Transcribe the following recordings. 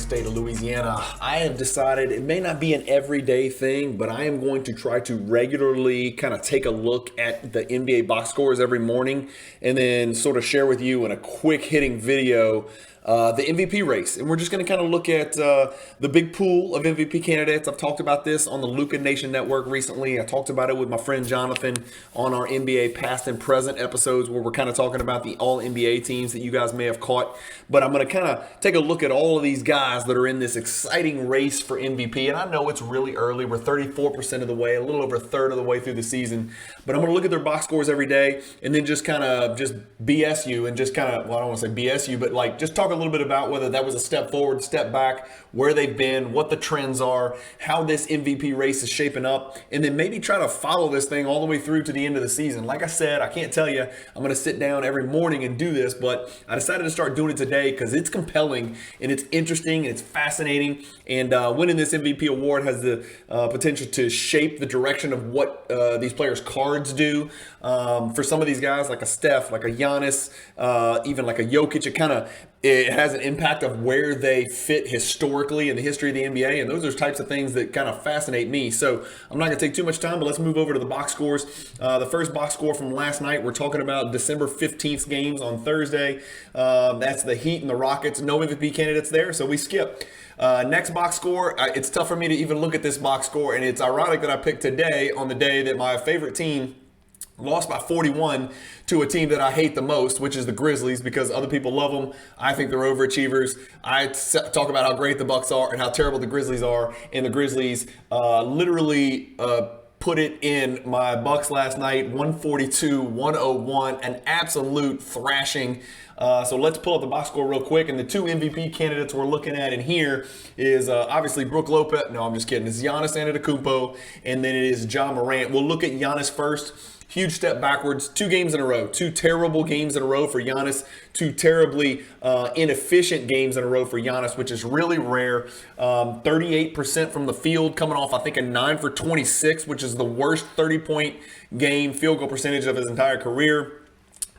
state of Louisiana. I have decided it may not be an everyday thing, but I am going to try to regularly kind of take a look at the NBA box scores every morning and then sort of share with you in a quick hitting video the MVP race. And we're just going to kind of look at the big pool of MVP candidates. I've talked about this on the Luka Nation Network recently. I talked about it with my friend Jonathan on our NBA past and present episodes where we're kind of talking about the all NBA teams that you guys may have caught. But I'm going to kind of take a look at all of these guys that are in this exciting race for MVP. And I know it's really early. We're 34% of the way, a little over a third of the way through the season. But I'm going to look at their box scores every day and then just kind of just BS you and just kind of, well, I don't want to say BS you, but like just talk a little bit about whether that was a step forward, step back, where they've been, what the trends are, how this MVP race is shaping up, and then maybe try to follow this thing all the way through to the end of the season. Like I said, I can't tell you I'm going to sit down every morning and do this, but I decided to start doing it today because it's compelling and it's interesting and it's fascinating, and winning this MVP award has the potential to shape the direction of what these players' cards do. For some of these guys, like a Steph, like a Giannis, even like a Jokic, it has an impact of where they fit historically in the history of the NBA, and those are types of things that kind of fascinate me. So I'm not going to take too much time, but let's move over to the box scores. The first box score from last night, we're talking about December 15th games on Thursday. That's the Heat and the Rockets. No MVP candidates there, so we skip. Next box score, it's tough for me to even look at this box score, and it's ironic that I picked today on the day that my favorite team lost by 41 to a team that I hate the most, which is the Grizzlies, because other people love them. I think they're overachievers. I talk about how great the Bucks are and how terrible the Grizzlies are, and the Grizzlies literally put it in my Bucks last night, 142-101, an absolute thrashing. So let's pull up the box score real quick. And the two MVP candidates we're looking at in here is obviously Brook Lopez. No, I'm just kidding. It's Giannis Antetokounmpo, and then it is Ja Morant. We'll look at Giannis first. Huge step backwards, 2 games in a row, 2 terrible games in a row for Giannis, 2 terribly inefficient games in a row for Giannis, which is really rare. 38% from the field, coming off, I think, a 9 for 26, which is the worst 30-point game field goal percentage of his entire career.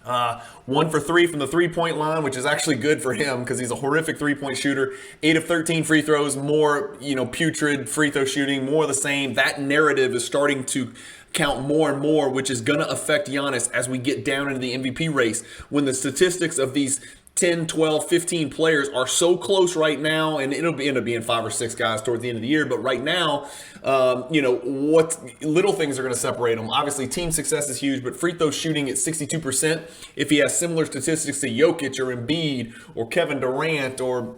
1 for 3 from the three-point line, which is actually good for him because he's a horrific three-point shooter. 8 of 13 free throws, more, putrid free throw shooting, more of the same. That narrative is starting to count more and more, which is going to affect Giannis as we get down into the MVP race. When the statistics of these 10, 12, 15 players are so close right now, and it'll end up being 5 or 6 guys towards the end of the year. But right now, what little things are going to separate them. Obviously, team success is huge, but free throw shooting at 62%. If he has similar statistics to Jokic or Embiid or Kevin Durant or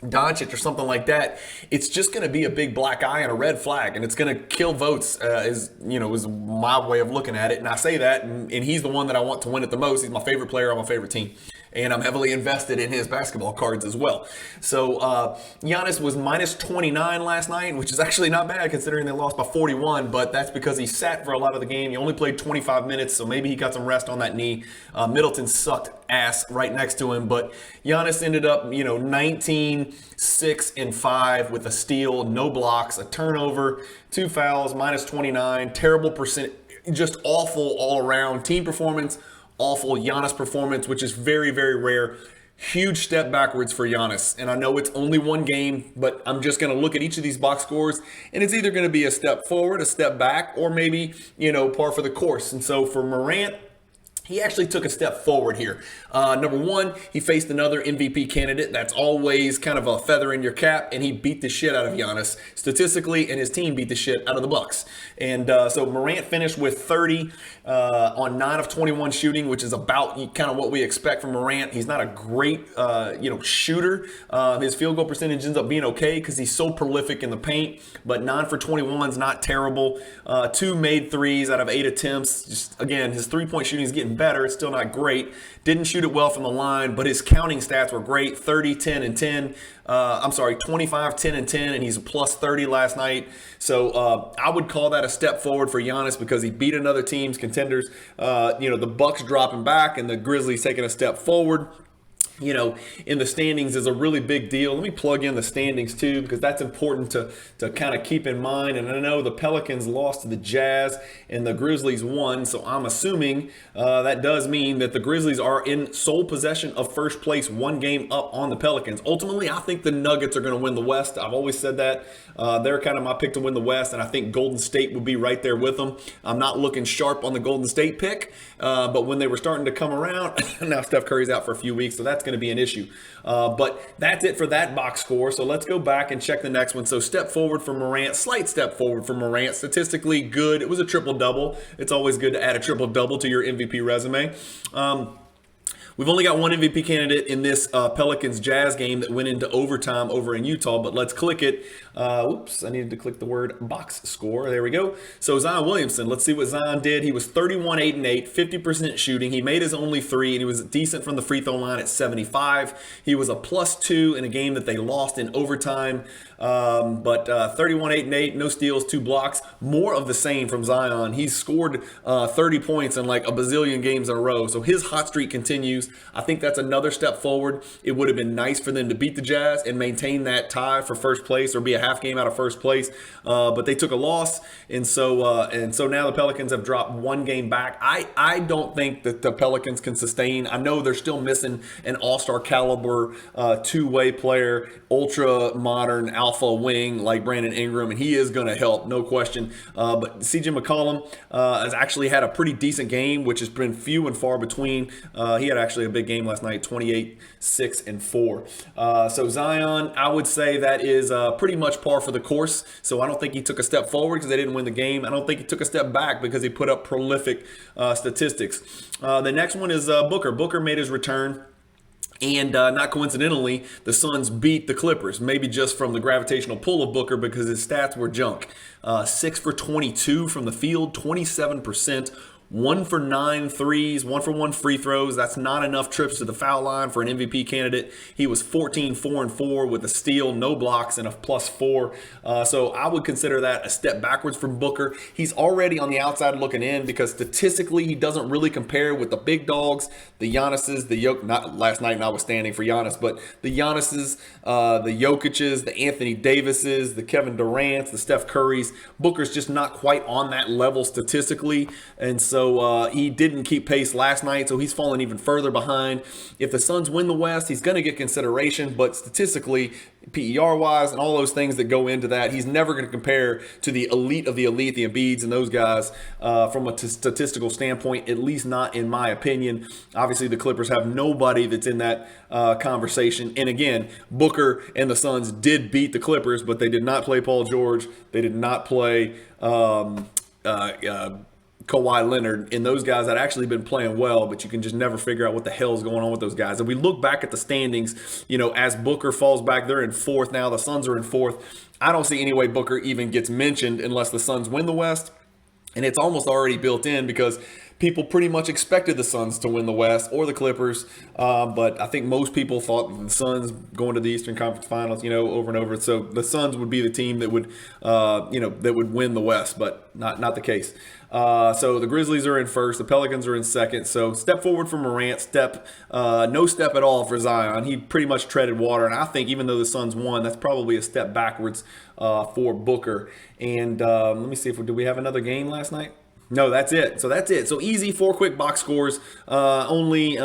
Doncic or something like that, it's just going to be a big black eye and a red flag, and it's going to kill votes. Is my way of looking at it. And I say that, and he's the one that I want to win it the most. He's my favorite player on my favorite team, and I'm heavily invested in his basketball cards as well. So Giannis was minus 29 last night, which is actually not bad considering they lost by 41, but that's because he sat for a lot of the game. He only played 25 minutes, so maybe he got some rest on that knee. Middleton sucked ass right next to him, but Giannis ended up 19, 6, and 5 with a steal, no blocks, a turnover, 2 fouls, minus 29, terrible percent, just awful all around. Team performance, awful. Giannis performance, which is very, very rare. Huge step backwards for Giannis. And I know it's only one game, but I'm just going to look at each of these box scores, and it's either going to be a step forward, a step back, or maybe, par for the course. And so for Morant, he actually took a step forward here. Number one, he faced another MVP candidate. That's always kind of a feather in your cap, and he beat the shit out of Giannis statistically, and his team beat the shit out of the Bucks. And so Morant finished with 30 on 9 of 21 shooting, which is about kind of what we expect from Morant. He's not a great, shooter. His field goal percentage ends up being okay because he's so prolific in the paint, but 9 for 21 is not terrible. 2 made threes out of 8 attempts. Just again, his three-point shooting is getting better. It's still not great. Didn't shoot it well from the line, but his counting stats were great. 30, 10, and 10. 25, 10, and 10, and he's a plus 30 last night. So I would call that a step forward for Giannis because he beat another team's contenders. The Bucks dropping back and the Grizzlies taking a step forward. in the standings is a really big deal. Let me plug in the standings too, because that's important to kind of keep in mind. And I know the Pelicans lost to the Jazz and the Grizzlies won, so I'm assuming that does mean that the Grizzlies are in sole possession of first place, one game up on the Pelicans. Ultimately, I think the Nuggets are going to win the West. I've always said that. They're kind of my pick to win the West, and I think Golden State would be right there with them. I'm not looking sharp on the Golden State pick, but when they were starting to come around, now Steph Curry's out for a few weeks, so that's going to be an issue. But that's it for that box score. So let's go back and check the next one. So step forward for Morant, slight step forward for Morant. Statistically good. It was a triple-double. It's always good to add a triple-double to your MVP resume. We've only got one MVP candidate in this Pelicans Jazz game that went into overtime over in Utah, but let's click it. Oops, I needed to click the word box score. There we go. So Zion Williamson, let's see what Zion did. He was 31, 8, and 8, 50% shooting. He made his only three, and he was decent from the free throw line at 75. He was a +2 in a game that they lost in overtime. But 31, 8, and 8, no steals, 2 blocks. More of the same from Zion. He's scored 30 points in like a bazillion games in a row. So his hot streak continues. I think that's another step forward. It would have been nice for them to beat the Jazz and maintain that tie for first place or be a half game out of first place. But they took a loss. And so now the Pelicans have dropped one game back. I don't think that the Pelicans can sustain. I know they're still missing an all-star caliber two-way player, ultra modern alpha wing like Brandon Ingram, and he is going to help, no question. But CJ McCollum has actually had a pretty decent game, which has been few and far between. He had actually a big game last night, 28, 6, and 4. So Zion, I would say that is pretty much par for the course. So I don't think he took a step forward because they didn't win the game. I don't think he took a step back because he put up prolific statistics. The next one is Booker. Booker made his return. And not coincidentally, the Suns beat the Clippers, maybe just from the gravitational pull of Booker because his stats were junk. 6 for 22 from the field, 27%. 1 for 9 threes, 1 for 1 free throws. That's not enough trips to the foul line for an MVP candidate. He was 14, 4, and 4 with a steal, no blocks, and a +4. So I would consider that a step backwards from Booker. He's already on the outside looking in because statistically he doesn't really compare with the big dogs, the Giannis's, not last night notwithstanding for Giannis, but the Giannis's, the Jokic's, the Anthony Davis's, the Kevin Durant's, the Steph Curry's. Booker's just not quite on that level statistically, and so he didn't keep pace last night, so he's fallen even further behind. If the Suns win the West, he's going to get consideration, but statistically, PER-wise, and all those things that go into that, he's never going to compare to the elite of the elite, the Embiids and those guys from a statistical standpoint, at least not in my opinion. Obviously, the Clippers have nobody that's in that conversation. And again, Booker and the Suns did beat the Clippers, but they did not play Paul George. They did not play Kawhi Leonard, and those guys had actually been playing well, but you can just never figure out what the hell is going on with those guys. And we look back at the standings, as Booker falls back, they're in 4th now. The Suns are in 4th. I don't see any way Booker even gets mentioned unless the Suns win the West. And it's almost already built in because people pretty much expected the Suns to win the West or the Clippers, but I think most people thought the Suns going to the Eastern Conference Finals, over and over. So the Suns would be the team that would, that would win the West, but not the case. So the Grizzlies are in 1st, the Pelicans are in 2nd. So step forward for Morant, no step at all for Zion. He pretty much treaded water, and I think even though the Suns won, that's probably a step backwards for Booker. And let me see did we have another game last night? No, that's it. So easy, 4 quick box scores. Only 3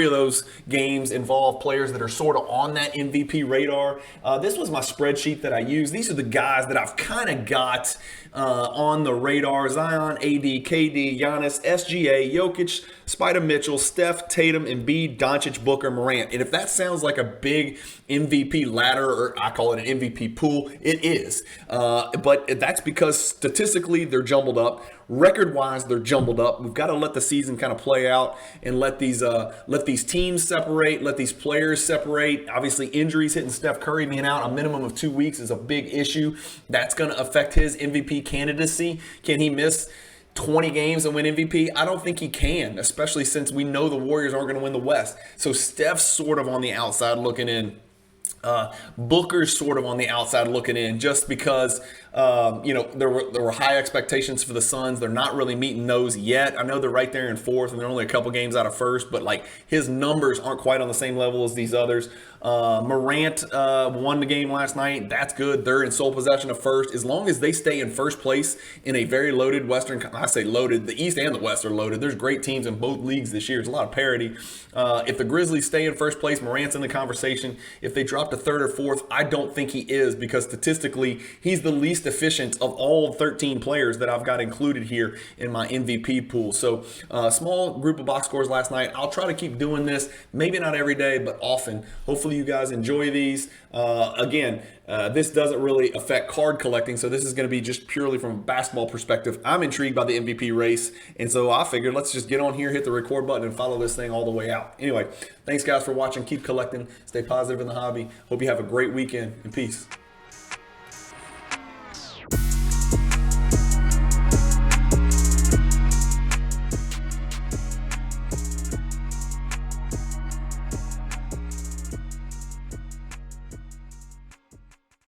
of those games involve players that are sort of on that MVP radar. This was my spreadsheet that I use. These are the guys that I've kind of got on the radar: Zion, AD, KD, Giannis, SGA, Jokic, Spider Mitchell, Steph, Tatum, Embiid, Doncic, Booker, Morant. And if that sounds like a big MVP ladder, or I call it an MVP pool, it is. But that's because statistically they're jumbled up. Record-wise, they're jumbled up. We've got to let the season kind of play out and let these teams separate, let these players separate. Obviously, injuries hitting Steph Curry being out a minimum of 2 weeks is a big issue. That's going to affect his MVP candidacy. Can he miss 20 games and win MVP? I don't think he can, especially since we know the Warriors aren't going to win the West. So Steph's sort of on the outside looking in. Booker's sort of on the outside looking in, just because there were high expectations for the Suns. They're not really meeting those yet. I know they're right there in fourth, and they're only a couple games out of first, but like his numbers aren't quite on the same level as these others. Morant won the game last night. That's good. They're in sole possession of first. As long as they stay in first place in a very loaded Western, I say loaded, the East and the West are loaded. There's great teams in both leagues this year. There's a lot of parity. If the Grizzlies stay in first place, Morant's in the conversation. If they drop to third or fourth, I don't think he is, because statistically, he's the least efficient of all 13 players that I've got included here in my MVP pool. So small group of box scores last night. I'll try to keep doing this, maybe not every day, but often. Hopefully you guys enjoy these. This doesn't really affect card collecting, so this is going to be just purely from a basketball perspective. I'm intrigued by the MVP race, and so I figured let's just get on here, hit the record button, and follow this thing all the way out. Anyway, thanks guys for watching. Keep collecting. Stay positive in the hobby. Hope you have a great weekend, and peace.